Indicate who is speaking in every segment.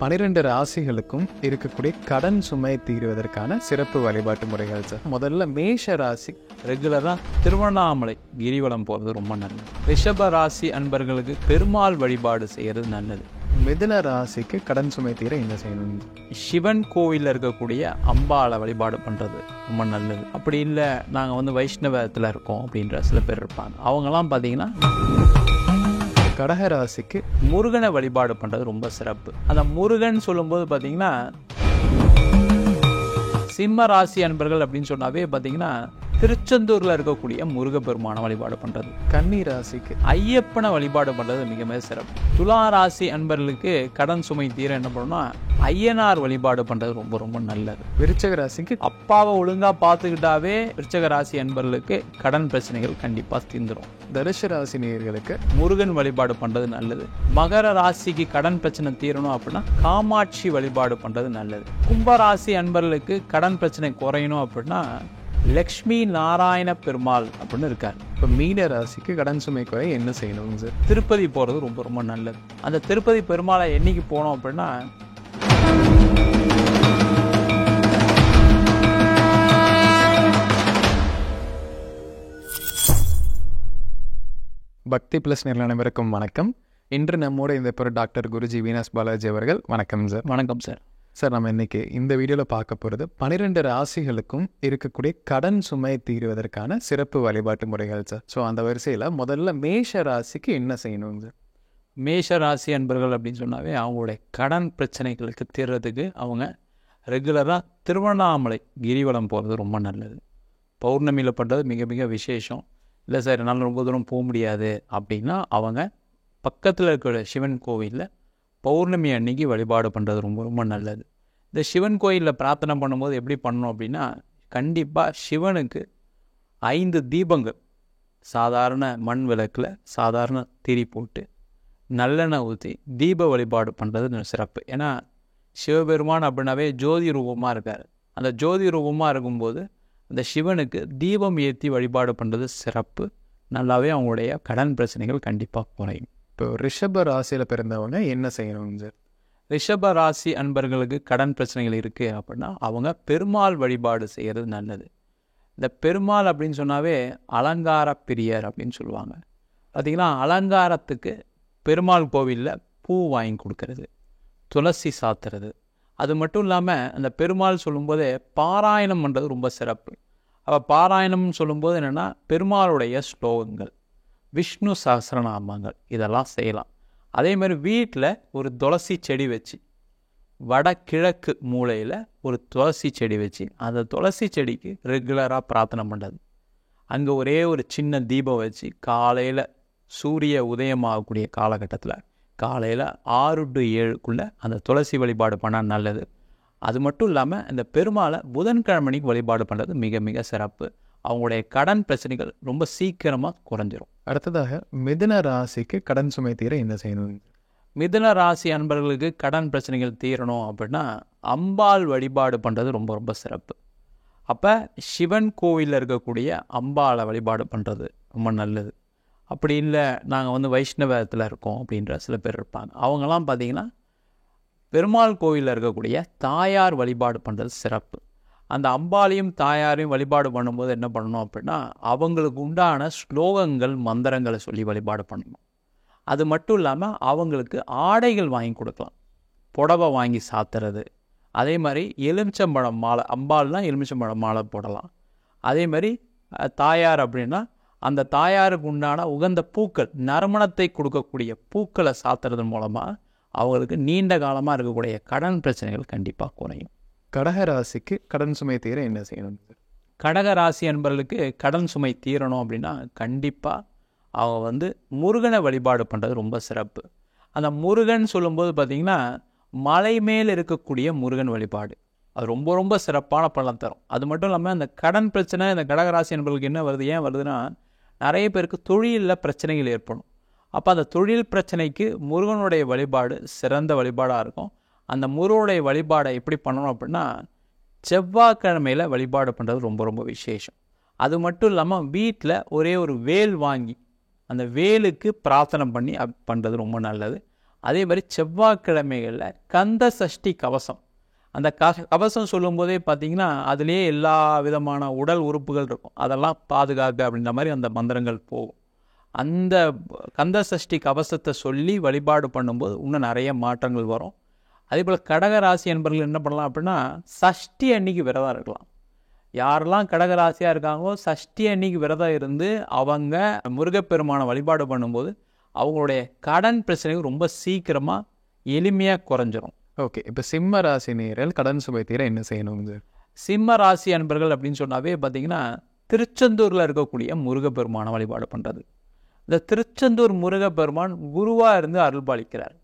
Speaker 1: 12 ராசிகளுக்கும் இருக்கக்கூடிய கடன் சுமை தீர்வதற்கான சிறப்பு வழிபாட்டு முறைகள் சார். முதல்ல மேஷ ராசி
Speaker 2: ரெகுலராக திருவண்ணாமலை கிரிவலம் போகிறது ரொம்ப நல்லது. ரிஷப ராசி அன்பர்களுக்கு பெருமாள் வழிபாடு செய்கிறது நல்லது.
Speaker 1: மிதுன ராசிக்கு கடன் சுமை தீர என்ன செய்யணும்?
Speaker 2: சிவன் கோவிலில் இருக்கக்கூடிய அம்பாளை வழிபாடு பண்ணுறது ரொம்ப நல்லது. அப்படி இல்லை நாங்கள் வைஷ்ணவத்தில் இருக்கோம் அப்படின்ற சில பேர் இருப்பாங்க. அவங்கெல்லாம் பார்த்தீங்கன்னா
Speaker 1: கடக ராசிக்கு
Speaker 2: முருகனை வழிபாடு பண்ணுறது ரொம்ப சிறப்பு. அந்த முருகன் சொல்லும்போது பார்த்தீங்கன்னா சிம்ம ராசி அன்பர்கள் அப்படின்னு சொன்னாவே பார்த்தீங்கன்னா திருச்செந்தூரில் இருக்கக்கூடிய முருகப்பெருமான வழிபாடு பண்ணுறது.
Speaker 1: கன்னி ராசிக்கு
Speaker 2: ஐயப்பனை வழிபாடு பண்ணுறது மிக மிக சிறப்பு. துலா ராசி அன்பர்களுக்கு கடன் சுமை தீர என்ன பண்ணணும்னா ஐயனார் வழிபாடு பண்ணுறது ரொம்ப ரொம்ப நல்லது.
Speaker 1: விருச்சக ராசிக்கு
Speaker 2: அப்பாவை ஒழுங்காக பார்த்துக்கிட்டாவே விருச்சக ராசி அன்பர்களுக்கு கடன் பிரச்சனைகள் கண்டிப்பாக தீர்ந்துடும்.
Speaker 1: தனுசு ராசி நேயர்களுக்கு
Speaker 2: முருகன் வழிபாடு பண்ணுறது நல்லது. மகர ராசிக்கு கடன் பிரச்சனை தீரணும் அப்படின்னா காமாட்சி வழிபாடு பண்ணுறது நல்லது. கும்பராசி அன்பர்களுக்கு கடன் பிரச்சனை குறையணும் அப்படின்னா லக்ஷ்மி நாராயண பெருமாள் அப்படின்னு இருக்கார்.
Speaker 1: இப்போ மீன ராசிக்கு கடன் சுமை குறைய என்ன செய்யணும் சார்?
Speaker 2: திருப்பதி போகிறது ரொம்ப ரொம்ப நல்லது. அந்த திருப்பதி பெருமாளை என்னைக்கு போனோம் அப்படின்னா
Speaker 1: பக்தி பிளஸ் நேரில் அனைவருக்கும் வணக்கம். இன்று நம்மோட இந்த பேர் டாக்டர் குருஜி வீனஸ் பாலாஜி அவர்கள். வணக்கம் சார்.
Speaker 2: வணக்கம் சார்.
Speaker 1: சார், நம்ம இன்னைக்கு இந்த வீடியோவில் பார்க்க போகிறது 12 ராசிகளுக்கும் இருக்கக்கூடிய கடன் சுமை தீர்வதற்கான சிறப்பு வழிபாட்டு முறைகள் சார். ஸோ அந்த வரிசையில் முதல்ல மேஷ ராசிக்கு என்ன செய்யணும் சார்?
Speaker 2: மேஷ ராசி அன்பர்கள் அப்படின்னு சொன்னாவே அவங்களுடைய கடன் பிரச்சனைகளுக்கு தீர்றதுக்கு அவங்க ரெகுலராக திருவண்ணாமலை கிரிவலம் போகிறது ரொம்ப நல்லது. பௌர்ணமியில் பண்ணுறது மிக மிக விசேஷம். இல்லை சார் என்னால் ரொம்ப தூரம் போக முடியாது அப்படின்னா அவங்க பக்கத்தில் இருக்கிற சிவன் கோவிலில் பௌர்ணமி அன்னைக்கு வழிபாடு பண்ணுறது ரொம்ப ரொம்ப நல்லது. இந்த சிவன் கோயிலில் பிரார்த்தனை பண்ணும்போது எப்படி பண்ணணும் அப்படின்னா கண்டிப்பாக சிவனுக்கு 5 தீபங்கள் சாதாரண மண் விளக்கில் சாதாரண திரி போட்டு நல்லெண்ணெய் ஊற்றி தீப வழிபாடு பண்ணுறது சிறப்பு. ஏன்னா சிவபெருமான் அப்படின்னாவே ஜோதி ரூபமாக இருக்கார். அந்த ஜோதி ரூபமாக இருக்கும்போது அந்த சிவனுக்கு தீபம் ஏற்றி வழிபாடு பண்ணுறது சிறப்பு. நல்லாவே அவங்களுடைய கடன் பிரச்சனைகள் கண்டிப்பாக குறையும்.
Speaker 1: இப்போ ரிஷப ராசியில் பிறந்தவங்க என்ன செய்யணும் சார்?
Speaker 2: ரிஷப ராசி அன்பர்களுக்கு கடன் பிரச்சனைகள் இருக்குது அப்படின்னா அவங்க பெருமாள் வழிபாடு செய்கிறது நல்லது. இந்த பெருமாள் அப்படின்னு சொன்னாவே அலங்கார பிரியர் அப்படின்னு சொல்லுவாங்க. பார்த்திங்கன்னா அலங்காரத்துக்கு பெருமாள் கோவிலில் பூ வாங்கி கொடுக்கறது, துளசி சாத்துறது, அது மட்டும் இல்லாமல் அந்த பெருமாள் சொல்லும்போதே பாராயணம் பண்ணுறது ரொம்ப சிறப்பு. அப்போ பாராயணம்னு சொல்லும்போது என்னென்னா பெருமாளுடைய ஸ்லோகங்கள், விஷ்ணு சஹஸ்ரநாமங்கள் இதெல்லாம் செய்யலாம். அதே மாதிரி வீட்டில் ஒரு துளசி செடி வச்சு வடகிழக்கு மூலையில் ஒரு துளசி செடி வச்சு அந்த துளசி செடிக்கு ரெகுலராக பிரார்த்தனை பண்ணுறது. அங்கே ஒரே ஒரு சின்ன தீபம் வச்சு காலையில் சூரிய உதயமாகக்கூடிய காலகட்டத்தில் காலையில் 6 to 7 அந்த துளசி வழிபாடு பண்ணால் நல்லது. அது மட்டும் இல்லாமல் இந்த பெருமாளை புதன்கிழமைக்கு வழிபாடு பண்ணுறது மிக மிக சிறப்பு. அவங்களுடைய கடன் பிரச்சனைகள் ரொம்ப சீக்கிரமாக குறைஞ்சிரும்.
Speaker 1: அடுத்ததாக மிதுன ராசிக்கு கடன் சுமை தீர என்ன செய்யணும்?
Speaker 2: மிதுன ராசி அன்பர்களுக்கு கடன் பிரச்சனைகள் தீரணும் அப்படின்னா அம்பாள் வழிபாடு பண்ணுறது ரொம்ப ரொம்ப சிறப்பு. அப்போ சிவன் கோவிலில் இருக்கக்கூடிய அம்பாளை வழிபாடு பண்ணுறது ரொம்ப நல்லது. அப்படி இல்லை நாங்கள் வைஷ்ணவத்தில் இருக்கோம் அப்படின்ற சில பேர் இருப்பாங்க. அவங்கெல்லாம் பார்த்திங்கன்னா பெருமாள் கோவிலில் இருக்கக்கூடிய தாயார் வழிபாடு பண்ணுறது சிறப்பு. அந்த அம்பாளையும் தாயாரையும் வழிபாடு பண்ணும்போது என்ன பண்ணணும் அப்படின்னா அவங்களுக்கு உண்டான ஸ்லோகங்கள் மந்திரங்களை சொல்லி வழிபாடு பண்ணணும். அது மட்டும் இல்லாமல் அவங்களுக்கு ஆடைகள் வாங்கி கொடுக்கலாம், புடவை வாங்கி சாத்துறது. அதே மாதிரி எலுமிச்சம்பழம் மாலை, அம்பாள்லாம் எலுமிச்சம்பழம் மாலை போடலாம். அதே மாதிரி தாயார் அப்படின்னா அந்த தாயாருக்கு உண்டான உகந்த பூக்கள், நறுமணத்தை கொடுக்கக்கூடிய பூக்களை சாத்துறது மூலமாக அவங்களுக்கு நீண்ட காலமாக இருக்கக்கூடிய கடன் பிரச்சனைகள் கண்டிப்பாக குறையும்.
Speaker 1: கடக ராசிக்கு கடன் சுமை தீர என்ன செய்யணும்?
Speaker 2: கடக ராசி அன்பர்களுக்கு கடன் சுமை தீரணும் அப்படின்னா கண்டிப்பாக அவங்க முருகனை வழிபாடு பண்ணுறது ரொம்ப சிறப்பு. அந்த முருகன் சொல்லும்போது பார்த்திங்கன்னா மலை மேல் இருக்கக்கூடிய முருகன் வழிபாடு அது ரொம்ப ரொம்ப சிறப்பான பலன் தரும். அது மட்டும் இல்லாமல் அந்த கடன் பிரச்சனை இந்த கடகராசி அன்பர்களுக்கு என்ன வருது, ஏன் வருதுன்னா நிறைய பேருக்கு தொழிலில் பிரச்சனைகள் ஏற்படும். அப்போ அந்த தொழில் பிரச்சனைக்கு முருகனுடைய வழிபாடு சிறந்த வழிபாடாக இருக்கும். அந்த முருகனுடைய வழிபாடை எப்படி பண்ணணும் அப்படின்னா செவ்வாய்க்கிழமையில் வழிபாடு பண்ணுறது ரொம்ப ரொம்ப விசேஷம். அது மட்டும் இல்லாமல் வீட்டில் ஒரே ஒரு வேல் வாங்கி அந்த வேலுக்கு பிரார்த்தனை பண்ணி பண்ணுறது ரொம்ப நல்லது. அதே மாதிரி செவ்வாய்க்கிழமைகளில் கந்த சஷ்டி கவசம், அந்த கவசம் சொல்லும்போதே பார்த்திங்கன்னா அதுலேயே எல்லா விதமான உடல் உறுப்புகள் இருக்கும், அதெல்லாம் பாதுகாக்க அப்படின்ற மாதிரி அந்த மந்திரங்கள் போகும். அந்த கந்த சஷ்டி கவசத்தை சொல்லி வழிபாடு பண்ணும்போது இன்னும் நிறைய மாற்றங்கள் வரும். அதே போல் கடகராசி என்பவர்கள் என்ன பண்ணலாம் அப்படின்னா, சஷ்டி அன்னைக்கு விரதம் இருக்கலாம். யாரெல்லாம் கடகராசியாக இருக்காங்களோ சஷ்டி அன்னைக்கு விரதம் இருந்து அவங்க முருகப்பெருமானை வழிபாடு பண்ணும்போது அவங்களுடைய கடன் பிரச்சனைகள் ரொம்ப சீக்கிரமாக எளிமையாக குறைஞ்சிரும்.
Speaker 1: ஓகே, இப்போ சிம்ம ராசி நேயர்கள் கடன் சுமை தீர என்ன செய்யணும் சார்?
Speaker 2: சிம்ம ராசி அன்பர்கள் அப்படின்னு சொன்னாவே பார்த்தீங்கன்னா திருச்செந்தூரில் இருக்கக்கூடிய முருகப்பெருமானை வழிபாடு பண்ணுறது. இந்த திருச்செந்தூர் முருகப்பெருமான் குருவாக இருந்து அருள்பாலிக்கிறார்.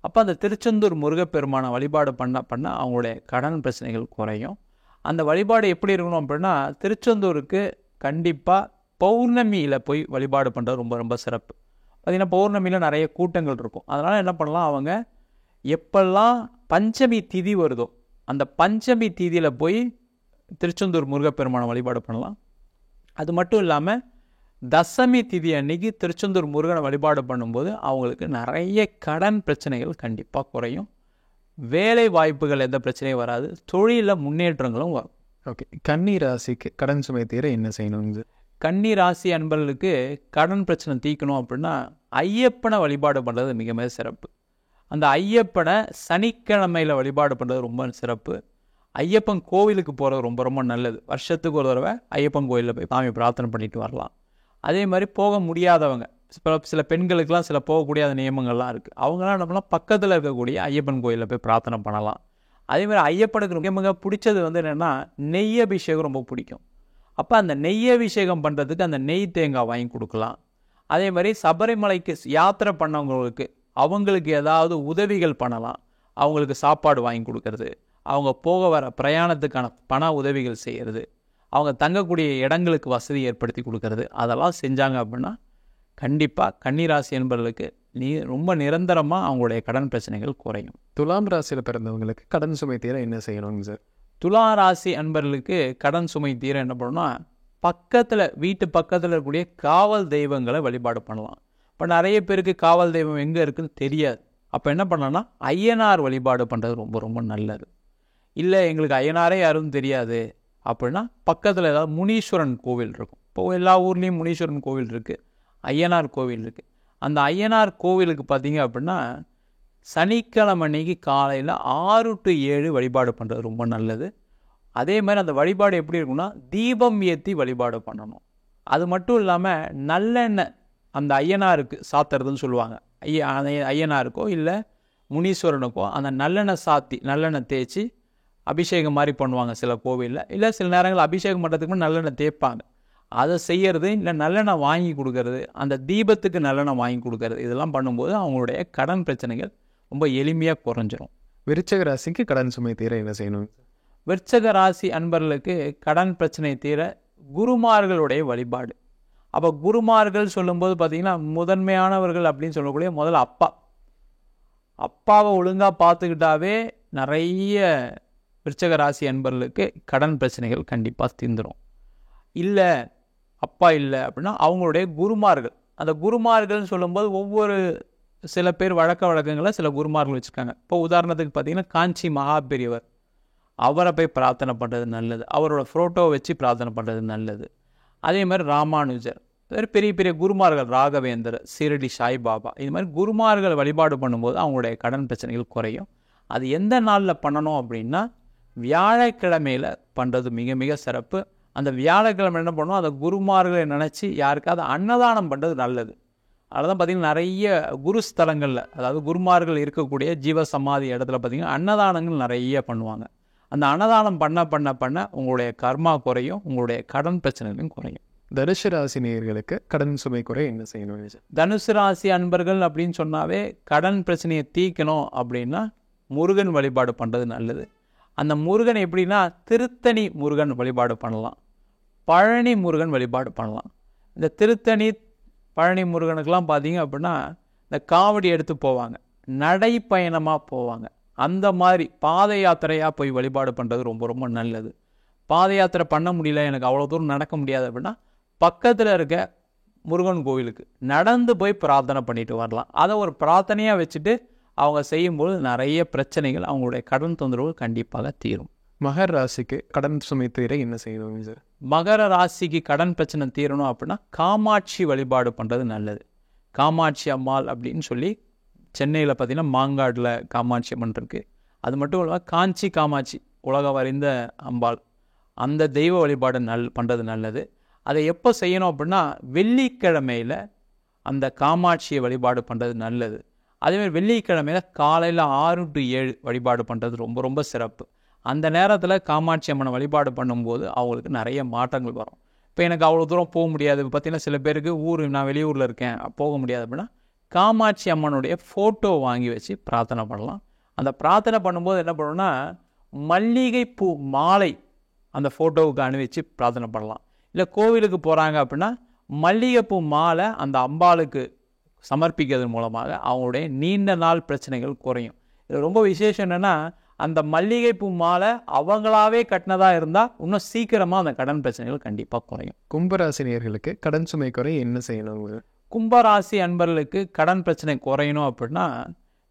Speaker 2: அப்போ அந்த திருச்செந்தூர் முருகப்பெருமானை வழிபாடு பண்ண அவங்களுடைய கடன் பிரச்சனைகள் குறையும். அந்த வழிபாடு எப்படி இருக்கணும் அப்படின்னா, திருச்செந்தூருக்கு கண்டிப்பாக பௌர்ணமியில் போய் வழிபாடு பண்ணுறது ரொம்ப ரொம்ப சிறப்பு. பார்த்திங்கன்னா பௌர்ணமியில் நிறைய கூட்டங்கள் இருக்கும். அதனால் என்ன பண்ணலாம், அவங்க எப்பெல்லாம் பஞ்சமி திதி வருதோ அந்த பஞ்சமி திதியில் போய் திருச்செந்தூர் முருகப்பெருமானை வழிபாடு பண்ணலாம். அது மட்டும் இல்லாமல் தசமி திதி அன்னைக்கு திருச்செந்தூர் முருகனை வழிபாடு பண்ணும்போது அவங்களுக்கு நிறைய கடன் பிரச்சனைகள் கண்டிப்பாக குறையும். வேலை வாய்ப்புகள் எந்த பிரச்சனையும் வராது, தொழிலில் முன்னேற்றங்களும் வரும்.
Speaker 1: ஓகே, கன்னி ராசிக்கு கடன் சுமை தீர என்ன செய்யணும் சார்?
Speaker 2: கன்னி ராசி அன்பர்களுக்கு கடன் பிரச்சனை தீர்க்கணும் அப்படின்னா ஐயப்பனை வழிபாடு பண்ணுறது மிக மிக சிறப்பு. அந்த ஐயப்பனை சனிக்கிழமையில் வழிபாடு பண்ணுறது ரொம்ப சிறப்பு. ஐயப்பன் கோவிலுக்கு போகிறது ரொம்ப ரொம்ப நல்லது. வருஷத்துக்கு ஒரு தடவை ஐயப்பன் கோயிலில் போய் சாமி பிரார்த்தனை பண்ணிட்டு வரலாம். அதே மாதிரி போக முடியாதவங்க, சில பெண்களுக்கெல்லாம் சில போகக்கூடிய நியமங்கள்லாம் இருக்குது, அவங்களாம் என்ன பண்ணலாம், பக்கத்தில் இருக்கக்கூடிய ஐயப்பன் கோயிலில் போய் பிரார்த்தனை பண்ணலாம். அதே மாதிரி ஐயப்பனுக்கு ரொம்ப பிடிச்சது என்னென்னா நெய் அபிஷேகம் ரொம்ப பிடிக்கும். அப்போ அந்த நெய் அபிஷேகம் பண்ணுறதுக்கு அந்த நெய் தேங்காய் வாங்கி கொடுக்கலாம். அதே மாதிரி சபரிமலைக்கு யாத்திரை பண்ணவங்களுக்கு அவங்களுக்கு ஏதாவது உதவிகள் பண்ணலாம். அவங்களுக்கு சாப்பாடு வாங்கி கொடுக்கறது, அவங்க போக வர பிரயாணத்துக்கான பண உதவிகள் செய்கிறது, அவங்க தங்கக்கூடிய இடங்களுக்கு வசதி ஏற்படுத்தி கொடுக்கறது, அதெல்லாம் செஞ்சாங்க அப்படின்னா கண்டிப்பாக கன்னிராசி என்பவர்களுக்கு ரொம்ப நிரந்தரமாக அவங்களுடைய கடன் பிரச்சனைகள் குறையும்.
Speaker 1: துலாம் ராசியில் பிறந்தவங்களுக்கு கடன் சுமை தீர என்ன செய்யணுங்க சார்?
Speaker 2: துலா ராசி அன்பர்களுக்கு கடன் சுமை தீர என்ன பண்ணணும்னா, வீட்டு பக்கத்தில் இருக்கக்கூடிய காவல் தெய்வங்களை வழிபாடு பண்ணலாம். இப்போ நிறைய பேருக்கு காவல் தெய்வம் எங்கே இருக்குதுன்னு தெரியாது. அப்போ என்ன பண்ணலாம்னா ஐயனார் வழிபாடு பண்ணுறது ரொம்ப ரொம்ப நல்லது. இல்லை எங்களுக்கு ஐயனாரே யாரும் தெரியாது அப்படின்னா பக்கத்தில் ஏதாவது முனீஸ்வரன் கோவில் இருக்கும். இப்போது எல்லா ஊர்லேயும் முனீஸ்வரன் கோவில் இருக்குது, ஐயனார் கோவில் இருக்குது. அந்த ஐயனார் கோவிலுக்கு பார்த்தீங்க அப்படின்னா சனிக்கிழமை அன்னைக்கு காலையில் 6 to 7 வழிபாடு பண்ணுறது ரொம்ப நல்லது. அதே மாதிரி அந்த வழிபாடு எப்படி இருக்குன்னா, தீபம் ஏற்றி வழிபாடு பண்ணணும். அது மட்டும் இல்லாமல் நல்லெண்ணெய் அந்த ஐயனாருக்கு சாத்துறதுன்னு சொல்லுவாங்க. ஐயனாருக்கோ இல்லை முனீஸ்வரனுக்கோ அந்த நல்லெண்ணெய் தேய்ச்சி அபிஷேகம் மாதிரி பண்ணுவாங்க சில கோவிலில். இல்லை சில நேரங்கள் அபிஷேகம் பண்ணுறதுக்கு நல்லெண்ணெய் தேய்ப்பாங்க. அதை செய்கிறது, இல்லை நல்லெண்ணெய் வாங்கி கொடுக்கறது, அந்த தீபத்துக்கு நல்லெண்ணெய் வாங்கி கொடுக்கறது, இதெல்லாம் பண்ணும்போது அவங்களுடைய கடன் பிரச்சனைகள் ரொம்ப எளிமையாக குறைஞ்சிரும்.
Speaker 1: விருச்சக ராசிக்கு கடன் சுமை தீர என்ன செய்யணும்?
Speaker 2: விருச்சக ராசி அன்பர்களுக்கு கடன் பிரச்சனை தீர குருமார்களுடைய வழிபாடு. அப்போ குருமார்கள் சொல்லும்போது பார்த்திங்கன்னா முதன்மையானவர்கள் அப்படின்னு சொல்லக்கூடிய முதல்ல அப்பாவை ஒழுங்காக பார்த்துக்கிட்டாவே நிறைய விருச்சக ராசி அன்பர்களுக்கு கடன் பிரச்சனைகள் கண்டிப்பாக தீர்ந்துடும். இல்லை அப்பா இல்லை அப்படின்னா அவங்களுடைய குருமார்கள், அந்த குருமார்கள்னு சொல்லும்போது ஒவ்வொரு சில பேர் வழக்கங்களை சில குருமார்கள் வச்சுருக்காங்க. இப்போ உதாரணத்துக்கு பார்த்திங்கன்னா காஞ்சி மகா பெரியவர், அவரை போய் பிரார்த்தனை பண்ணுறது நல்லது. அவரோட ஃபோட்டோவை வச்சு பிரார்த்தனை பண்ணுறது நல்லது. அதே மாதிரி ராமானுஜர், பெரிய பெரிய குருமார்கள், ராகவேந்தர், சீரடி சாய்பாபா, இது மாதிரி குருமார்கள் வழிபாடு பண்ணும்போது அவங்களுடைய கடன் பிரச்சனைகள் குறையும். அது எந்த நாளில் பண்ணணும் அப்படின்னா வியாழக்கிழமையில் பண்ணுறது மிக மிக சிறப்பு. அந்த வியாழக்கிழமை என்ன பண்ணணும், அந்த குருமார்களை நினச்சி யாருக்காவது அன்னதானம் பண்ணுறது நல்லது. அதனால் பார்த்திங்கன்னா நிறைய குருஸ்தலங்களில், அதாவது குருமார்கள் இருக்கக்கூடிய ஜீவசமாதி இடத்துல பார்த்திங்கன்னா அன்னதானங்கள் நிறைய பண்ணுவாங்க. அந்த அன்னதானம் பண்ண உங்களுடைய கர்மா குறையும், உங்களுடைய கடன் பிரச்சனைகளும் குறையும்.
Speaker 1: தனுசு ராசி நேயர்களுக்கு கடன் சுமை குறை என்ன செய்யணும்?
Speaker 2: தனுசு ராசி அன்பர்கள் அப்படின்னு சொன்னாவே கடன் பிரச்சனையை தீர்க்கணும் அப்படின்னா முருகன் வழிபாடு பண்ணுறது நல்லது. அந்த முருகன் எப்படின்னா திருத்தணி முருகன் வழிபாடு பண்ணலாம், பழனி முருகன் வழிபாடு பண்ணலாம். இந்த திருத்தணி பழனி முருகனுக்கெல்லாம் பார்த்தீங்க அப்படின்னா இந்த காவடி எடுத்து போவாங்க, நடைப்பயணமாக போவாங்க. அந்த மாதிரி பாத யாத்திரையாக போய் வழிபாடு பண்ணுறது ரொம்ப ரொம்ப நல்லது. பாத யாத்திரை பண்ண முடியல, எனக்கு அவ்வளோ தூரம் நடக்க முடியாது அப்படின்னா பக்கத்தில் இருக்க முருகன் கோவிலுக்கு நடந்து போய் பிரார்த்தனை பண்ணிட்டு வரலாம். அதை ஒரு பிரார்த்தனையாக வச்சுட்டு அவங்க செய்யும்போது நிறைய பிரச்சனைகள், அவங்களுடைய கடன் தொந்தரவுகள் கண்டிப்பாக தீரும்.
Speaker 1: மகர ராசிக்கு கடன் சுமை தீர என்ன செய்யணும் சார்?
Speaker 2: மகர ராசிக்கு கடன் பிரச்சனை தீரணும் அப்படின்னா காமாட்சி வழிபாடு பண்ணுறது நல்லது. காமாட்சி அம்மாள் அப்படின்னு சொல்லி சென்னையில் பார்த்திங்கன்னா மாங்காடில் காமாட்சி அம்மன் இருக்குது. அது மட்டும் இல்லாமல் காஞ்சி காமாட்சி உலகம் அறிந்த அம்பாள், அந்த தெய்வ வழிபாடு பண்ணுறது நல்லது. அதை எப்போ செய்யணும் அப்படின்னா வெள்ளிக்கிழமையில் அந்த காமாட்சியை வழிபாடு பண்ணுறது நல்லது. அதேமாதிரி வெள்ளிக்கிழமையில் காலையில் 6 to 7 வழிபாடு பண்ணுறது ரொம்ப ரொம்ப சிறப்பு. அந்த நேரத்தில் காமாட்சி அம்மனை வழிபாடு பண்ணும்போது அவங்களுக்கு நிறைய மாற்றங்கள் வரும். இப்போ எனக்கு அவ்வளோ தூரம் போக முடியாது, இப்போ பார்த்திங்கன்னா சில பேருக்கு நான் வெளியூரில் இருக்கேன், போக முடியாது அப்படின்னா காமாட்சி அம்மனுடைய ஃபோட்டோ வாங்கி வச்சு பிரார்த்தனை பண்ணலாம். அந்த பிரார்த்தனை பண்ணும்போது என்ன பண்ணணும்னா மல்லிகைப்பூ மாலை அந்த ஃபோட்டோவுக்கு அணிவிச்சு பிரார்த்தனை பண்ணலாம். இல்லை கோவிலுக்கு போகிறாங்க அப்படின்னா மல்லிகைப்பூ மாலை அந்த அம்பாளுக்கு சமர்ப்பிக்கிறது மூலமாக அவங்களுடைய நீண்ட நாள் பிரச்சனைகள் குறையும். இது ரொம்ப விசேஷம் என்னென்னா, அந்த மல்லிகைப்பூ மாலை அவங்களாவே கட்டினதாக இருந்தால் இன்னும் சீக்கிரமாக அந்த கடன் பிரச்சனைகள் கண்டிப்பாக குறையும்.
Speaker 1: கும்பராசினியர்களுக்கு கடன் சுமை குறைய என்ன செய்யணும்?
Speaker 2: கும்பராசி அன்பர்களுக்கு கடன் பிரச்சனை குறையணும் அப்படின்னா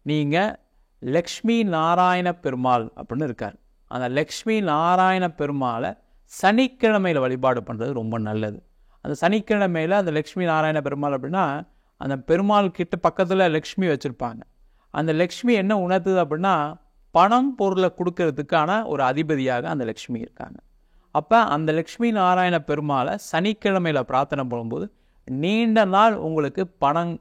Speaker 2: நீங்கள் லக்ஷ்மி நாராயண பெருமாள் அப்படின்னு இருக்கார். அந்த லக்ஷ்மி நாராயண பெருமாளை சனிக்கிழமையில் வழிபாடு பண்ணுறது ரொம்ப நல்லது. அந்த சனிக்கிழமையில் அந்த லக்ஷ்மி நாராயண பெருமாள் அப்படின்னா அந்த பெருமாள் கிட்ட பக்கத்தில் லக்ஷ்மி வச்சுருப்பாங்க. அந்த லக்ஷ்மி என்ன உணர்த்துது அப்படின்னா பணம் பொருளை கொடுக்கறதுக்கான ஒரு அதிபதியாக அந்த லக்ஷ்மி இருக்காங்க. அப்போ அந்த லக்ஷ்மி நாராயண பெருமாளை சனிக்கிழமையில் பிரார்த்தனை பண்ணும்போது நீண்ட நாள் உங்களுக்கு பணம்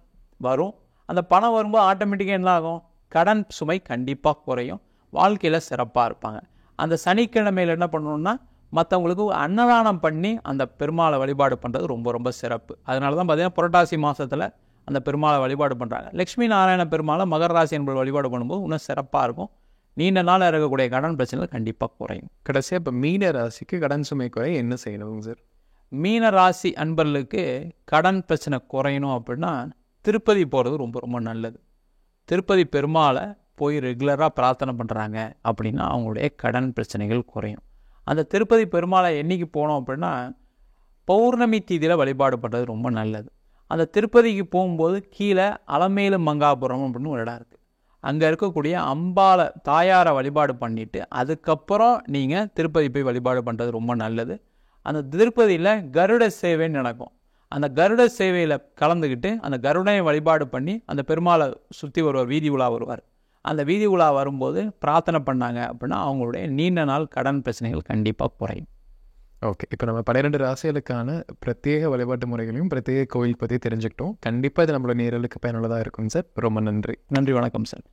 Speaker 2: வரும். அந்த பணம் வரும்போது ஆட்டோமேட்டிக்காக என்ன ஆகும்? கடன் சுமை கண்டிப்பாக குறையும், வாழ்க்கையில் சிறப்பாக இருப்பாங்க. அந்த சனிக்கிழமையில் என்ன பண்ணணும்னா மற்றவங்களுக்கு அன்னதானம் பண்ணி அந்த பெருமாளை வழிபாடு பண்ணுறது ரொம்ப ரொம்ப சிறப்பு. அதனால தான் பார்த்திங்கன்னா புரட்டாசி மாதத்தில் அந்த பெருமாளை வழிபாடு பண்ணுறாங்க. லக்ஷ்மி நாராயண பெருமாளை மகர ராசி என்பது வழிபாடு பண்ணும்போது இன்னும் சிறப்பாக இருக்கும். நீண்ட நாள் இருக்கக்கூடிய கடன் பிரச்சனைகள் கண்டிப்பாக குறையும்.
Speaker 1: கடைசியாக இப்போ மீன ராசிக்கு கடன் சுமை குறைய என்ன செய்யணும் சார்?
Speaker 2: மீன ராசி அன்பர்களுக்கு கடன் பிரச்சனை குறையணும் அப்படின்னா திருப்பதி போகிறது ரொம்ப ரொம்ப நல்லது. திருப்பதி பெருமாளை போய் ரெகுலராக பிரார்த்தனை பண்ணுறாங்க அப்படின்னா அவங்களுடைய கடன் பிரச்சனைகள் குறையும். அந்த திருப்பதி பெருமாளை என்றைக்கு போனோம் அப்படின்னா பௌர்ணமி தீதியில் வழிபாடு பண்ணுறது ரொம்ப நல்லது. அந்த திருப்பதிக்கு போகும்போது கீழே அலமேலு மங்காபுரம் அப்படின்னு ஒரு இடம் இருக்குது. அங்கே இருக்கக்கூடிய அம்பாளை தாயாரை வழிபாடு பண்ணிவிட்டு அதுக்கப்புறம் நீங்கள் திருப்பதி போய் வழிபாடு பண்ணுறது ரொம்ப நல்லது. அந்த திருப்பதியில் கருட சேவைன்னு நடக்கும். அந்த கருட சேவையில் கலந்துக்கிட்டு அந்த கருடனை வழிபாடு பண்ணி அந்த பெருமாளை சுற்றி வருவார், வீதி உலா வருவார். அந்த வீதி உலா வரும்போது பிரார்த்தனை பண்ணாங்க அப்படின்னா அவங்களுடைய நீண்ட நாள் கடன் பிரச்சனைகள் கண்டிப்பாக குறையும்.
Speaker 1: ஓகே, இப்போ நம்ம 12 ராசிகளுக்கான பிரத்யேக வழிபாட்டு முறைகளையும் பிரத்யேக கோயில் பற்றி தெரிஞ்சுக்கிட்டோம். கண்டிப்பாக இது நம்மளோட நேயர்களுக்கு பயனுள்ளதாக இருக்கும் சார். ரொம்ப நன்றி.
Speaker 2: நன்றி, வணக்கம் சார்.